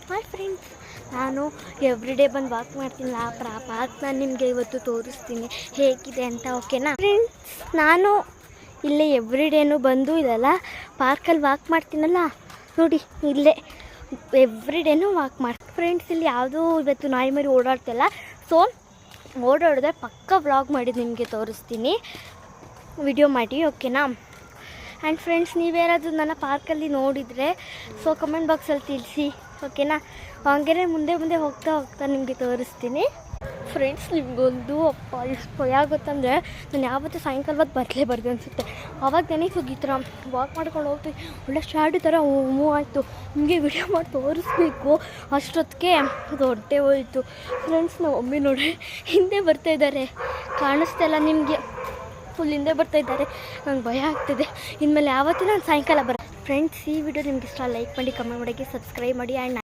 Hi friends, ನಾನು everyday ಬಂದು walk ಮಾಡ್ತೀನಿ. ಆ ಪಾರ್ಕ್ ನಾನು ನಿಮಗೆ ಇವತ್ತು ತೋರಿಸ್ತೀನಿ ಹೇಗಿದೆ ಅಂತ. ಓಕೆನಾ ಫ್ರೆಂಡ್ಸ್? ನಾನು ಇಲ್ಲೇ ಎವ್ರಿಡೇನು ಬಂದು ಇದೆಲ್ಲ ಪಾರ್ಕಲ್ಲಿ ವಾಕ್ ಮಾಡ್ತೀನಲ್ಲ ನೋಡಿ, ಇಲ್ಲೇ ಎವ್ರಿಡೇನು ವಾಕ್ ಮಾಡ್ತೀನಿ ಫ್ರೆಂಡ್ಸ್. ಇಲ್ಲಿ ಯಾವುದೂ ಇವತ್ತು ನಾಯಿ ಮರಿ ಓಡಾಡ್ತಿಲ್ಲ, ಸೊ ಓಡಾಡಿದ್ರೆ ಪಕ್ಕ ವ್ಲಾಗ್ ಮಾಡಿ ನಿಮಗೆ ತೋರಿಸ್ತೀನಿ, ವಿಡಿಯೋ ಮಾಡಿ. ಓಕೆನಾ? ಆ್ಯಂಡ್ ಫ್ರೆಂಡ್ಸ್, ನೀವೇನಾದರೂ ನನ್ನ ಪಾರ್ಕಲ್ಲಿ ನೋಡಿದರೆ ಸೊ ಕಮೆಂಟ್ ಬಾಕ್ಸಲ್ಲಿ ತಿಳಿಸಿ. ಓಕೆನಾ? ಹಂಗೇ ಮುಂದೆ ಹೋಗ್ತಾ ನಿಮಗೆ ತೋರಿಸ್ತೀನಿ. ಫ್ರೆಂಡ್ಸ್, ನಿಮಗೊಂದು ಎಷ್ಟು ಭಯ ಗೊತ್ತಂದರೆ, ನಾನು ಯಾವತ್ತೂ ಸಾಯಂಕಾಲ ಹೊತ್ತು ಬರಲೇಬಾರ್ದು ಅನಿಸುತ್ತೆ. ಆವಾಗ ನನಗೆ ಈ ಥರ ವಾಕ್ ಮಾಡ್ಕೊಂಡು ಹೋಗ್ತೀವಿ, ಒಳ್ಳೆ ಶಾರ್ಟ್ ಥರ ಮೂವ್ ಆಯಿತು, ನಿಮಗೆ ವಿಡಿಯೋ ಮಾಡಿ ತೋರಿಸ್ಬೇಕು. ಅಷ್ಟೊತ್ತಿಗೆ ಹೊಟ್ಟೆ ಹೋಯಿತು ಫ್ರೆಂಡ್ಸ್. ನಾವು ಒಮ್ಮೆ ನೋಡಿ ಹಿಂದೆ ಬರ್ತಾಯಿದ್ದಾರೆ, ಕಾಣಿಸ್ತಾಯಿಲ್ಲ ನಿಮಗೆ, ಫುಲ್ ಹಿಂದೆ ಬರ್ತಾಯಿದ್ದಾರೆ. ನಂಗೆ ಭಯ ಆಗ್ತಿದೆ. ಇನ್ಮೇಲೆ ಯಾವತ್ತೂ ನಾನು ಸಾಯಂಕಾಲ ಫ್ರೆಂಡ್ಸ್, ಈ ವಿಡಿಯೋ ನಿಮ್ಗೆ ಇಷ್ಟ ಲೈಕ್ ಮಾಡಿ, ಕಮೆಂಟ್ ಮಾಡಿ, ಸಬ್ಸ್ಕ್ರೈಬ್ ಮಾಡಿ. ಆ್ಯಂಡ್